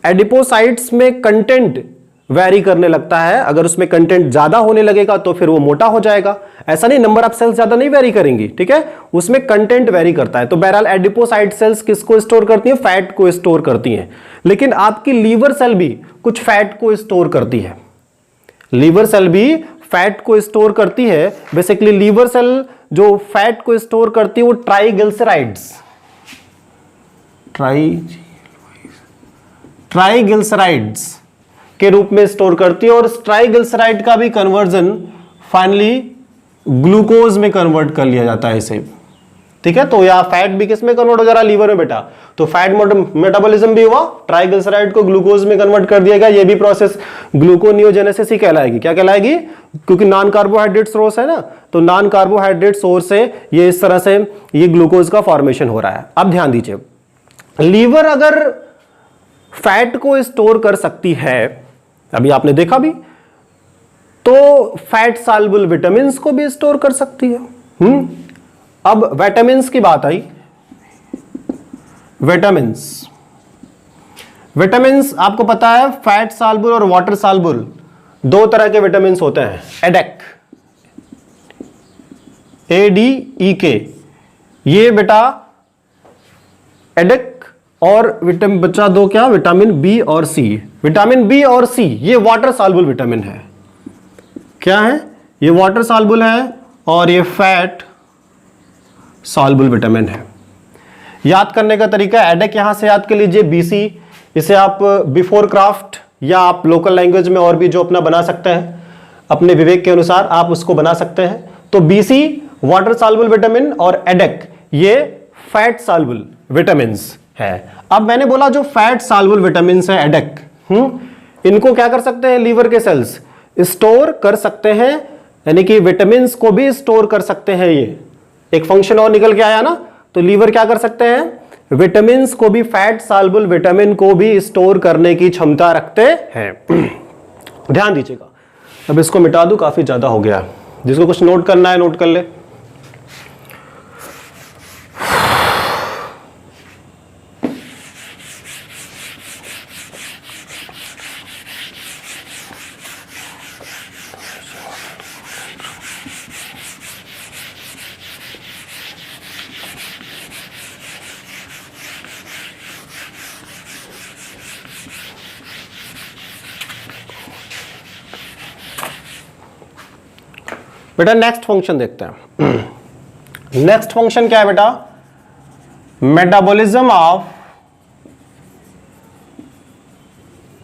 एडिपोसाइट्स में कंटेंट वैरी करने लगता है। अगर उसमें कंटेंट ज्यादा होने लगेगा तो फिर वो मोटा हो जाएगा। ऐसा नहीं, नंबर ऑफ सेल्स ज्यादा नहीं वैरी करेंगी। ठीक है, उसमें कंटेंट वैरी करता है। तो बहरहाल एडिपोसाइट सेल्स किसको स्टोर करती हैं? फैट को स्टोर करती हैं। लेकिन आपकी लीवर सेल भी कुछ फैट को स्टोर करती है। लीवर सेल भी फैट को स्टोर करती है। बेसिकली लीवर सेल जो फैट को स्टोर करती है वो ट्राइग्लिसराइड्स के रूप में स्टोर करती है, और ट्राइग्लिसराइड का भी कन्वर्जन फाइनली ग्लूकोज में कन्वर्ट कर लिया जाता है इसे। ठीक है, तो यहां फैट भी किस में कन्वर्ट हो जा रहा है? लीवर में बेटा। तो फैट मेटाबॉलिज्म भी हुआ, ट्राइग्लिसराइड को ग्लूकोज में कन्वर्ट कर दिया गया। ये भी प्रोसेस ग्लूकोनियोजेनेसिस ही कहलाएगी। क्या कहलाएगी? क्योंकि नॉन कार्बोहाइड्रेट सोर्स है ना, तो नॉन कार्बोहाइड्रेट सोर्स से ये इस तरह से ये ग्लूकोज का फॉर्मेशन हो रहा है। अब ध्यान दीजिए, लीवर अगर फैट को स्टोर कर सकती है, अभी आपने देखा भी, तो फैट सॉल्युबल विटामिन्स को भी स्टोर कर सकती है। अब विटामिन्स की बात आई। विटामिन्स आपको पता है फैट सॉल्युबल और वाटर सॉल्युबल दो तरह के विटामिन्स होते हैं। एडेक, ADEK, ये बेटा एडेक, और विटामिन बचा दो क्या? विटामिन बी और सी। विटामिन बी और सी ये वाटर सॉल्युबल विटामिन है। क्या है? ये वाटर सॉल्युबल है और ये फैट सॉल्युबल विटामिन है। याद करने का तरीका, एडेक यहां से याद कर लीजिए, BC, इसे आप बिफोर क्राफ्ट या आप लोकल लैंग्वेज में और भी जो अपना बना सकते हैं, अपने विवेक के अनुसार आप उसको बना सकते हैं। तो BC वाटर सॉल्युबल विटामिन और एडेक ये फैट सॉल्युबल विटामिन्स है। अब मैंने बोला जो फैट सॉल्युबल विटामिन्स है एडेक, इनको क्या कर सकते हैं लीवर के सेल्स, स्टोर कर सकते हैं, यानी कि विटामिन को भी स्टोर कर सकते हैं। ये एक फंक्शन और निकल के आया ना, तो लीवर क्या कर सकते हैं, विटामिन को भी, फैट सॉल्युबल विटामिन को भी स्टोर करने की क्षमता रखते हैं। ध्यान दीजिएगा। अब इसको मिटा दूं, काफी ज्यादा हो गया, जिसको कुछ नोट करना है नोट कर ले। बेटा नेक्स्ट फंक्शन देखते हैं। नेक्स्ट फंक्शन क्या है बेटा, metabolism of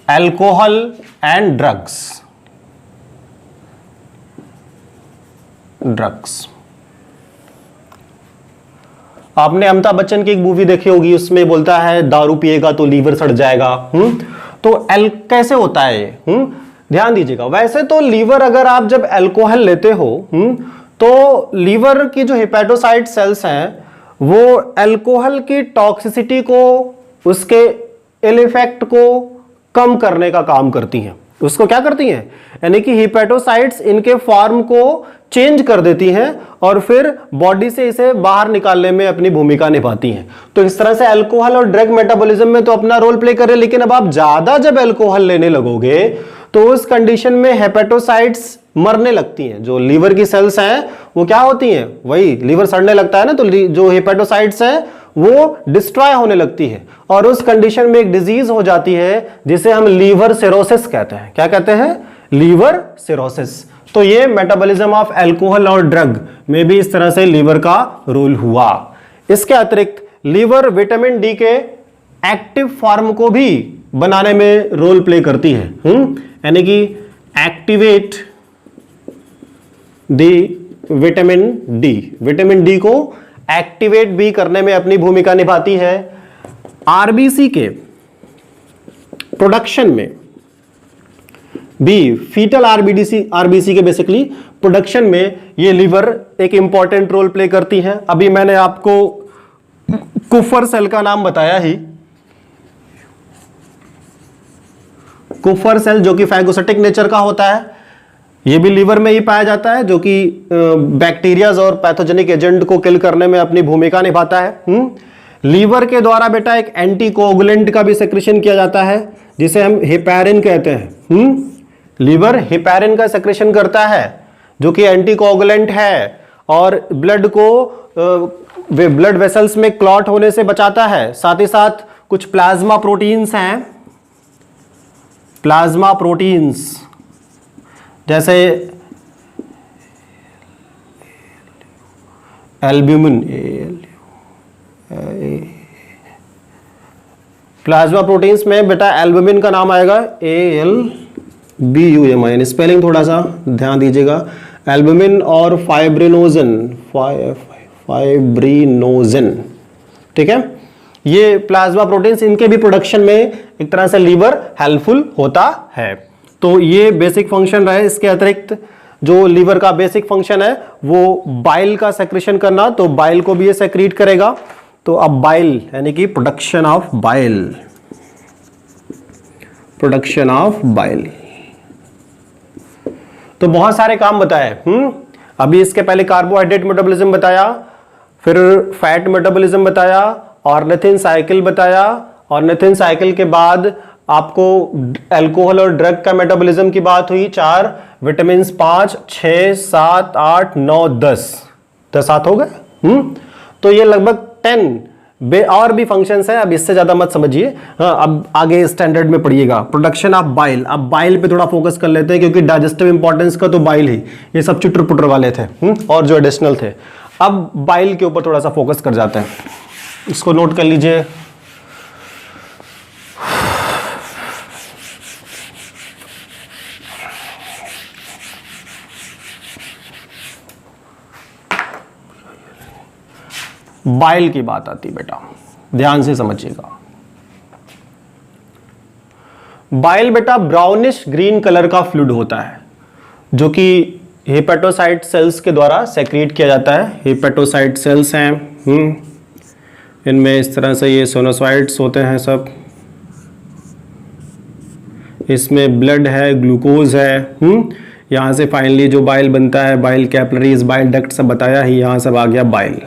alcohol and drugs. आपने अमिताभ बच्चन की एक मूवी देखी होगी, उसमें बोलता है दारू पिएगा तो लीवर सड़ जाएगा। तो कैसे होता है, ध्यान दीजिएगा। वैसे तो लीवर, अगर आप जब अल्कोहल लेते हो तो लीवर की जो हेपेटोसाइट सेल्स हैं वो अल्कोहल की टॉक्सिसिटी को, उसके इल इफेक्ट को कम करने का काम करती हैं। उसको क्या करती हैं, यानी कि हेपेटोसाइट्स इनके फॉर्म को चेंज कर देती हैं और फिर बॉडी से इसे बाहर निकालने में अपनी भूमिका निभाती हैं। तो इस तरह से अल्कोहल और ड्रग मेटाबॉलिज्म में तो अपना रोल प्ले कर रहे हैं। लेकिन अब आप ज्यादा जब अल्कोहल लेने लगोगे तो उस कंडीशन में हेपेटोसाइट्स मरने लगती हैं। जो लीवर की सेल्स हैं वो क्या होती हैं, वही लीवर सड़ने लगता है ना, तो जो हेपेटोसाइट्स हैं वो डिस्ट्रॉय होने लगती है और उस कंडीशन में एक डिजीज हो जाती है जिसे हम लीवर सिरोसिस कहते हैं। क्या कहते हैं, लीवर सिरोसिस। तो ये मेटाबॉलिज्म ऑफ अल्कोहल और ड्रग में भी इस तरह से लीवर का रोल हुआ। इसके अतिरिक्त लीवर विटामिन डी के एक्टिव फॉर्म को भी बनाने में रोल प्ले करती है, यानी कि एक्टिवेट दी विटामिन डी को एक्टिवेट भी करने में अपनी भूमिका निभाती है। आरबीसी के प्रोडक्शन में भी, फीटल आरबीसी के बेसिकली प्रोडक्शन में ये लीवर एक इंपॉर्टेंट रोल प्ले करती है। अभी मैंने आपको कुफर सेल का नाम बताया ही, कुफर सेल जो कि फैगोसाइटिक नेचर का होता है, ये भी लीवर में ही पाया जाता है, जो कि बैक्टीरियाज और पैथोजेनिक एजेंट को किल करने में अपनी भूमिका निभाता है। लीवर के द्वारा बेटा एक एंटीकोगुलेंट का भी सेक्रेशन किया जाता है जिसे हम हेपैरिन कहते हैं। लीवर हेपैरिन का सेक्रेशन करता है जो कि एंटीकोगुलेंट है और ब्लड को ब्लड वेसल्स में क्लॉट होने से बचाता है। साथ ही साथ कुछ प्लाज्मा प्रोटीन्स हैं, प्लाज्मा प्रोटीन्स जैसे एल्ब्यूमिन, प्लाज्मा प्रोटीन्स में बेटा एल्ब्यूमिन का नाम आएगा ALBUMIN। स्पेलिंग थोड़ा सा ध्यान दीजिएगा। एल्ब्यूमिन और फाइब्रिनोजन, ठीक है। ये प्लाज्मा प्रोटीन्स, इनके भी प्रोडक्शन में एक तरह से लीवर हेल्पफुल होता है। तो ये बेसिक फंक्शन रहे। इसके अतिरिक्त जो लीवर का बेसिक फंक्शन है वो बाइल का सेक्रेशन करना, तो बाइल को भी ये सेक्रीट करेगा। तो अब बाइल यानी कि production of bile, production of bile, तो बहुत सारे काम बताए। अभी इसके पहले कार्बोहाइड्रेट मेटाबॉलिज्म बताया, फिर फैट मेटाबॉलिज्म बताया, ऑर्निथिन साइकिल बताया। ऑर्निथिन साइकिल के बाद आपको अल्कोहल और ड्रग का मेटाबॉलिज्म की बात हुई। 4 विटामिन 5, 6, 7, 8, 9, 10 हाथ हो गए। तो ये लगभग 10 और भी फंक्शंस हैं। अब इससे ज्यादा मत समझिए, हाँ, अब आगे स्टैंडर्ड में पढ़िएगा। प्रोडक्शन ऑफ बाइल, अब बाइल पे थोड़ा फोकस कर लेते हैं क्योंकि डाइजेस्टिव इंपॉर्टेंस का तो बाइल ही, ये सब चुटर पुटर वाले थे और जो एडिशनल थे। अब बाइल के ऊपर थोड़ा सा फोकस कर जाते हैं, इसको नोट कर लीजिए। बाइल की बात आती बेटा, ध्यान से समझिएगा। बाइल बेटा ब्राउनिश ग्रीन कलर का फ्लूइड होता है जो कि हेपेटोसाइट सेल्स के द्वारा सेक्रेट किया जाता है। हेपेटोसाइट सेल्स हैं, इनमें इस तरह से ये सोनोसाइट्स होते हैं सब, इसमें ब्लड है, ग्लूकोज है, यहाँ से फाइनली जो बाइल बनता है, बाइल कैपिलरीज, बाइल डक्ट सब बताया ही, यहाँ सब आ गया बाइल।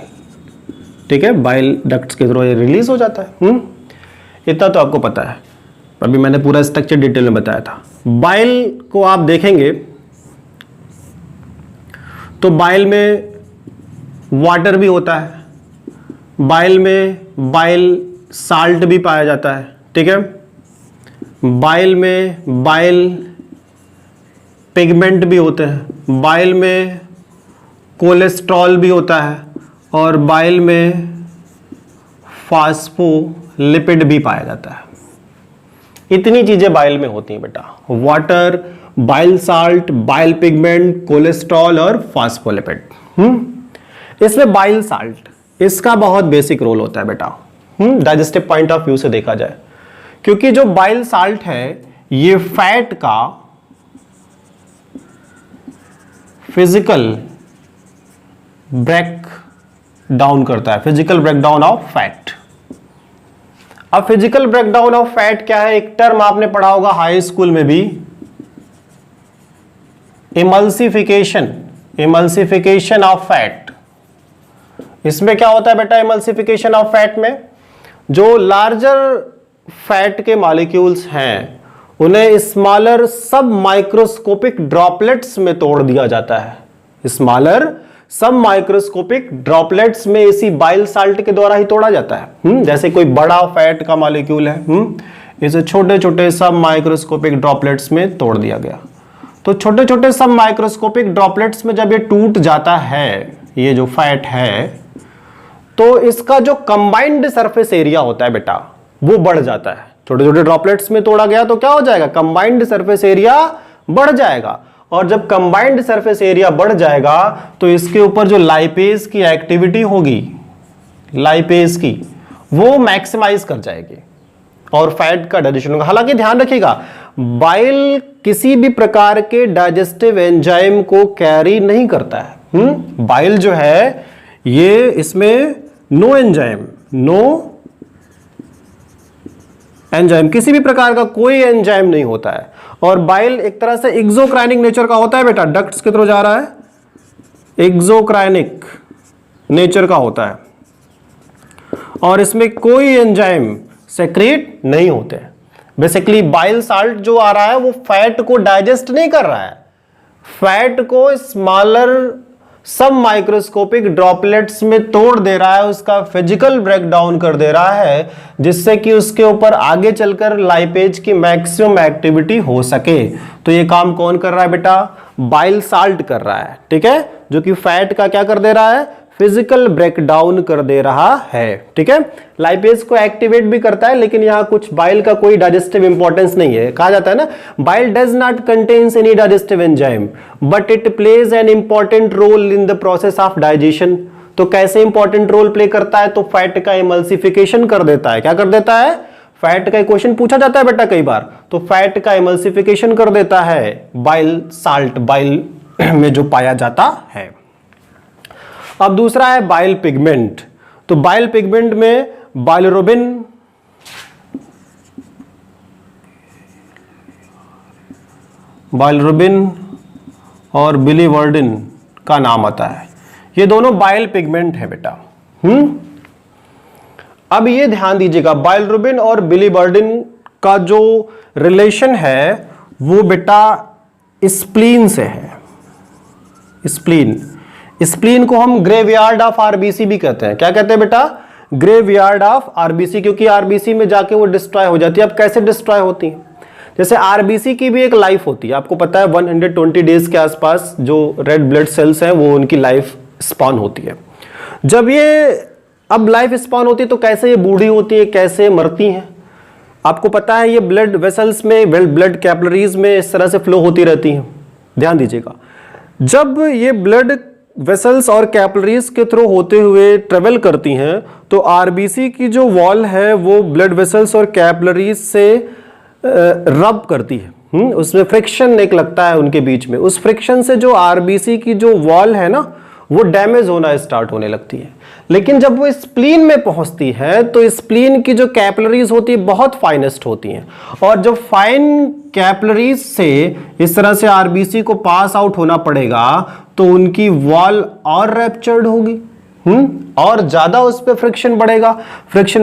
ठीक है, बाइल डक्ट्स के थ्रू ये रिलीज हो जाता है। इतना तो आपको पता है, अभी मैंने पूरा स्ट्रक्चर डिटेल में बताया था। बाइल को आप देखेंगे तो बाइल में वाटर भी होता है, बाइल में बाइल साल्ट भी पाया जाता है। ठीक है, बाइल में बाइल पिगमेंट भी होते हैं, बाइल में कोलेस्ट्रॉल भी होता है और बाइल में फास्फोलिपिड भी पाया जाता है। इतनी चीजें बाइल में होती हैं बेटा, water, bile salt, bile pigment, cholesterol और फास्फोलिपिड। इसमें बाइल साल्ट, इसका बहुत बेसिक रोल होता है बेटा डाइजेस्टिव पॉइंट ऑफ व्यू से देखा जाए, क्योंकि जो बाइल साल्ट है ये फैट का फिजिकल ब्रेक डाउन करता है, फिजिकल ब्रेकडाउन ऑफ फैट। अब फिजिकल ब्रेकडाउन ऑफ फैट क्या है, एक टर्म आपने पढ़ा होगा हाई स्कूल में भी, इमल्सिफिकेशन, इमल्सिफिकेशन ऑफ फैट। इसमें क्या होता है बेटा इमल्सिफिकेशन ऑफ फैट में, जो लार्जर फैट के मॉलिक्यूल्स हैं उन्हें स्मॉलर सब माइक्रोस्कोपिक ड्रॉपलेट्स में तोड़ दिया जाता है। स्मॉलर सब माइक्रोस्कोपिक ड्रॉपलेट्स में इसी बाइल साल्ट के द्वारा ही तोड़ा जाता है। जैसे कोई बड़ा फैट का मॉलिक्यूल है, इसे छोटे छोटे सब माइक्रोस्कोपिक ड्रॉपलेट्स में तोड़ दिया गया। तो छोटे छोटे सब माइक्रोस्कोपिक ड्रॉपलेट्स में जब ये टूट जाता है, ये जो फैट है, तो इसका जो कंबाइंड सरफेस एरिया होता है बेटा वो बढ़ जाता है। छोटे छोटे ड्रॉपलेट्स में तोड़ा गया तो क्या हो जाएगा, कंबाइंड सरफेस एरिया बढ़ जाएगा, और जब कंबाइंड सरफेस एरिया बढ़ जाएगा तो इसके ऊपर जो लाइपेज की एक्टिविटी होगी, लाइपेज की, वो मैक्सिमाइज कर जाएगी और फैट का डाइजेशन होगा। हालांकि ध्यान रखिएगा, बाइल किसी भी प्रकार के डाइजेस्टिव एंजाइम को कैरी नहीं करता है। बाइल जो है ये इसमें नो एंजाइम, नो एंजाइम, किसी भी प्रकार का कोई एंजाइम नहीं होता है। और बाइल एक तरह से एक्सोक्राइनिक नेचर का होता है बेटा, डक्ट्स के थ्रू जा रहा है, एक्सोक्राइनिक नेचर का होता है और इसमें कोई एंजाइम सेक्रेट नहीं होते। बेसिकली बाइल साल्ट जो आ रहा है वो फैट को डाइजेस्ट नहीं कर रहा है, फैट को स्मॉलर सब माइक्रोस्कोपिक ड्रॉपलेट्स में तोड़ दे रहा है, उसका फिजिकल ब्रेकडाउन कर दे रहा है, जिससे कि उसके ऊपर आगे चलकर लाइपेज की मैक्सिमम एक्टिविटी हो सके। तो ये काम कौन कर रहा है बेटा, बाइल साल्ट कर रहा है। ठीक है, जो कि फैट का क्या कर दे रहा है, फिजिकल ब्रेकडाउन कर दे रहा है। ठीक है, लाइपेज को एक्टिवेट भी करता है, लेकिन यहां कुछ बाइल का कोई डाइजेस्टिव इंपॉर्टेंस नहीं है। कहा जाता है ना, bile does not contains any digestive enzyme but it plays an important role in the process of digestion. तो कैसे इंपॉर्टेंट रोल प्ले करता है, तो फैट का इमल्सिफिकेशन कर देता है। क्या कर देता है, फैट का क्वेश्चन पूछा जाता है बेटा कई बार, तो फैट का इमल्सिफिकेशन कर देता है बाइल साल्ट, बाइल में जो पाया जाता है। अब दूसरा है बाइल पिगमेंट। तो बाइल पिगमेंट में बाइलरुबिन, बाइलरुबिन और बिलीवर्डिन का नाम आता है। ये दोनों बाइल पिगमेंट है बेटा। अब ये ध्यान दीजिएगा, बाइलरुबिन और बिलीवर्डिन का जो रिलेशन है वो बेटा स्प्लीन से है। स्प्लीन, स्प्लीन को हम ग्रेवयार्ड ऑफ आरबीसी भी कहते हैं। क्या कहते हैं बेटा, ग्रेवयार्ड ऑफ आरबीसी, क्योंकि आरबीसी में जाके वो डिस्ट्रॉय हो जाती है। अब कैसे डिस्ट्रॉय होती है, जैसे आरबीसी की भी एक लाइफ होती है, आपको पता है 120 डेज के आसपास जो रेड ब्लड सेल्स हैं वो उनकी लाइफ स्पॉन होती है। जब ये अब लाइफ स्पॉन होती है तो कैसे ये बूढ़ी होती है, कैसे मरती हैं, आपको पता है ये ब्लड वेसल्स में, ब्लड कैपिलरीज में इस तरह से फ्लो होती रहती हैं। ध्यान दीजिएगा, जब ये ब्लड वेसल्स और कैपिलरीज के थ्रू होते हुए ट्रेवल करती हैं तो आरबीसी की जो वॉल है वो ब्लड वेसल्स और कैपिलरीज से रब करती है, उसमें फ्रिक्शन एक लगता है उनके बीच में, उस फ्रिक्शन से जो आरबीसी की जो वॉल है ना वो डैमेज होना स्टार्ट होने लगती है। लेकिन जब वो स्प्लीन में पहुंचती है तो स्प्लीन की जो कैपिलरीज होती है बहुत फाइनेस्ट होती हैं, और जब फाइन कैपिलरीज से इस तरह से आरबीसी को पास आउट होना पड़ेगा तो उनकी वॉल और रैप्चर्ड होगी, और ज्यादा उस पर फ्रिक्शन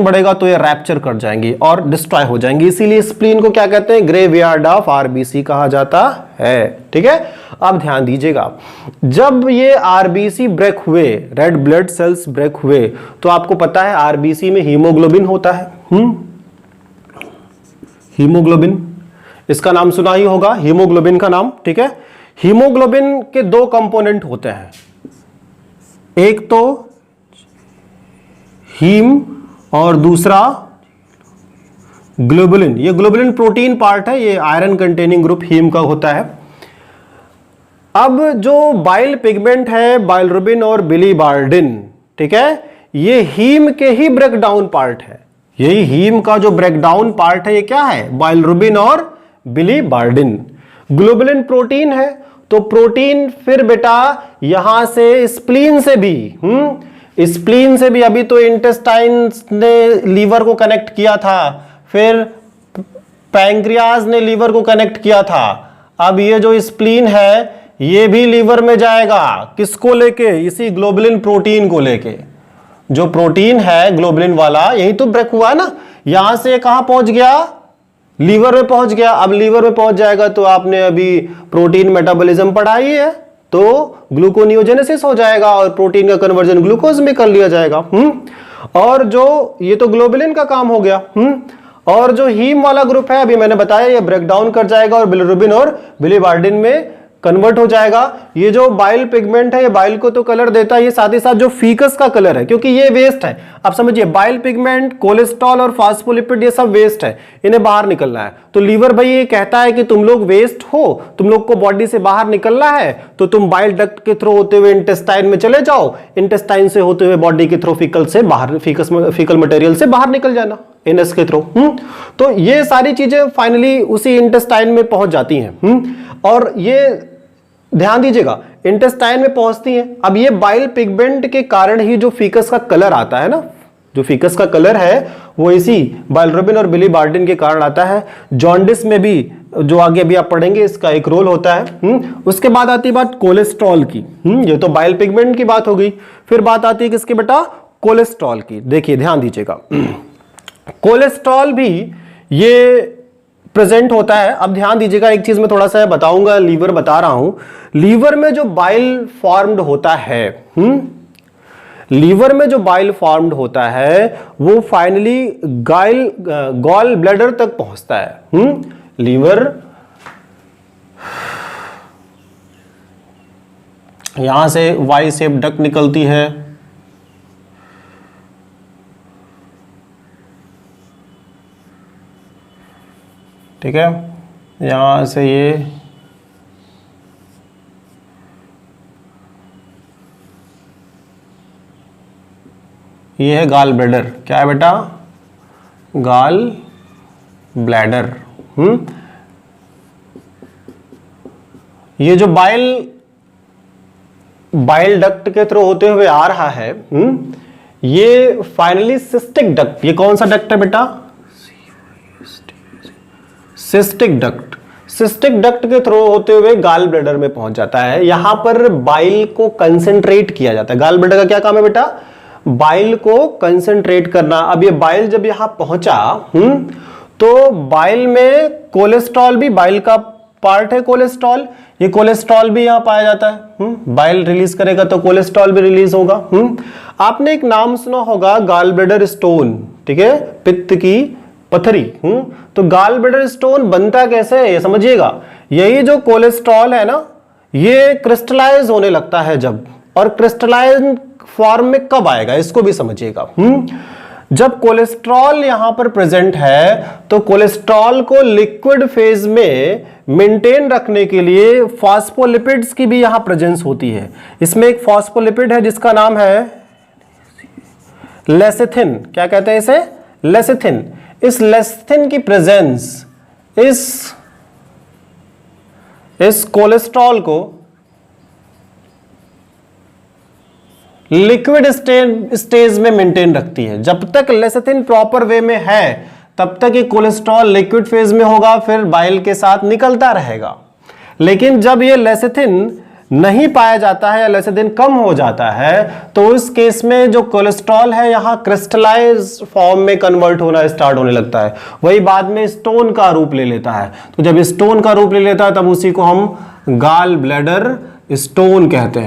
बढ़ेगा तो ये रैप्चर कर जाएंगी और डिस्ट्रॉय हो जाएंगी। इसीलिए स्प्लीन को क्या कहते हैं, ग्रेवयार्ड ऑफ आरबीसी कहा जाता है। ठीक है, अब ध्यान दीजिएगा, जब ये आरबीसी ब्रेक हुए, रेड ब्लड सेल्स ब्रेक हुए, तो आपको पता है आरबीसी में हीमोग्लोबिन होता है। हीमोग्लोबिन, इसका नाम सुना ही होगा, हीमोग्लोबिन का नाम। ठीक है, हीमोग्लोबिन के दो कंपोनेंट होते हैं, एक तो हीम और दूसरा ग्लोबुलिन। ये ग्लोबुलिन प्रोटीन पार्ट है, ये आयरन कंटेनिंग ग्रुप हीम का होता है। अब जो बाइल पिगमेंट है, बाइलरुबिन और बिलीबार्डिन, ठीक है, ये हीम के ही ब्रेकडाउन पार्ट है। यही हीम का जो ब्रेकडाउन पार्ट है ये क्या है, बाइलरुबिन और बिलीबार्डिन। ग्लोबुलिन प्रोटीन है, तो प्रोटीन फिर बेटा यहां से स्प्लीन से भी, स्प्लीन से भी, अभी तो इंटेस्टाइन ने लीवर को कनेक्ट किया था, फिर पैंक्रियाज ने लीवर को कनेक्ट किया था, अब ये जो स्प्लीन है ये भी लीवर में जाएगा। किसको लेके, इसी ग्लोबुलिन प्रोटीन को लेके। जो प्रोटीन है ग्लोबुलिन वाला, यही तो ब्रेक हुआ है ना, यहां से कहां पहुंच गया, लीवर में पहुंच गया। अब लीवर में पहुंच जाएगा तो आपने अभी प्रोटीन मेटाबॉलिज्म पढ़ा ही है, तो ग्लूकोनियोजेनेसिस हो जाएगा और प्रोटीन का कन्वर्जन ग्लूकोज में कर लिया जाएगा। और जो ये तो ग्लोबुलिन का काम हो गया। और जो हीम वाला ग्रुप है, अभी मैंने बताया, ये ब्रेकडाउन कर जाएगा और बिलिरुबिन और बिलीबार्डिन में कन्वर्ट हो जाएगा। ये जो बाइल पिगमेंट है, ये बाइल को तो कलर देता है, ये साथ ही साथ जो फीकस का कलर है, क्योंकि ये वेस्ट है। आप समझिए, बाइल पिगमेंट, कोलेस्ट्रॉल और फास्फोलिपिड ये सब वेस्ट है, इन्हें बाहर निकलना है। तो लीवर भाई ये कहता है कि तुम लोग वेस्ट हो, तुम लोग को बॉडी से बाहर निकलना है, तो तुम बाइल डक्ट के थ्रू होते हुए इंटेस्टाइन में चले जाओ, इंटेस्टाइन से होते हुए बॉडी के थ्रू फीकल से बाहर, फीकल मटेरियल से बाहर निकल जाना एनएस के थ्रू। तो ये सारी चीजें फाइनली उसी इंटेस्टाइन में पहुंच जाती हैं। और ये ध्यान दीजिएगा, इंटेस्टाइन में पहुंचती हैं। अब ये बाइल पिगमेंट के कारण ही जो फीकस का कलर आता है ना, जो फीकस का कलर है वो इसी बाइलरुबिन और बिलीबार्डिन के कारण आता है। जॉन्डिस में भी, जो आगे अभी आप पढ़ेंगे, इसका एक रोल होता है। उसके बाद आती है बात कोलेस्ट्रॉल की। ये तो बाइल पिगमेंट की बात हो गई, फिर बात आती है किसकी बेटा, कोलेस्ट्रॉल की। देखिए ध्यान दीजिएगा, कोलेस्ट्रॉल भी ये प्रेजेंट होता है। अब ध्यान दीजिएगा, एक चीज मैं थोड़ा सा बताऊंगा, लीवर बता रहा हूं, लीवर में जो बाइल फॉर्म्ड होता है, लीवर में जो बाइल फॉर्म्ड होता है वो फाइनली गॉल ब्लैडर तक पहुंचता है। लीवर यहां से वाई शेप डक्ट निकलती है, ठीक है, यहां से ये है गॉल ब्लैडर। क्या है बेटा, गॉल ब्लैडर। ये जो बाइल डक्ट के थ्रू होते हुए आ रहा है, ये फाइनली सिस्टिक डक्ट, ये कौन सा डक्ट है बेटा, सिस्टिक डक्ट। सिस्टिक डक्ट के थ्रू होते हुए गॉल ब्लैडर में पहुंच जाता है। यहां पर बाइल को कंसेंट्रेट किया जाता है। गॉल ब्लैडर का क्या काम है बेटा, बाइल को कंसेंट्रेट करना। अब ये बाइल जब यहां पहुंचा, तो बाइल में कोलेस्ट्रॉल भी, बाइल का पार्ट है कोलेस्ट्रॉल, ये कोलेस्ट्रॉल भी यहां पाया जाता है। बाइल रिलीज करेगा तो कोलेस्ट्रॉल भी रिलीज होगा। आपने एक नाम सुना होगा, गॉल ब्लैडर स्टोन, ठीक है, पित्त की पथरी। तो गॉल ब्लैडर स्टोन बनता कैसे है ये समझिएगा। यही जो कोलेस्ट्रॉल है ना, ये क्रिस्टलाइज होने लगता है जब, और क्रिस्टलाइज फॉर्म में कब आएगा इसको भी समझिएगा। जब कोलेस्ट्रॉल यहां पर प्रेजेंट है, तो कोलेस्ट्रॉल को लिक्विड फेज में मेंटेन रखने के लिए फॉस्फोलिपिड्स की भी यहां प्रेजेंस होती है। इसमें एक फॉस्फोलिपिड है जिसका नाम है लेसिथिन। क्या कहते हैं इसे, लेसिथिन। इस लेसिथिन की प्रेजेंस इस कोलेस्ट्रॉल को लिक्विड स्टेज में मेंटेन रखती है। जब तक लेसिथिन प्रॉपर वे में है तब तक ये कोलेस्ट्रॉल लिक्विड फेज में होगा, फिर बाइल के साथ निकलता रहेगा। लेकिन जब ये लेसिथिन नहीं पाया जाता है या लेसिथिन कम हो जाता है तो उस केस में जो कोलेस्ट्रॉल है यहां क्रिस्टलाइज फॉर्म में कन्वर्ट होना स्टार्ट होने लगता है, वही बाद में स्टोन का रूप ले लेता है। तो जब स्टोन का रूप ले लेता है तब उसी को हम गॉल ब्लैडर स्टोन कहते हैं।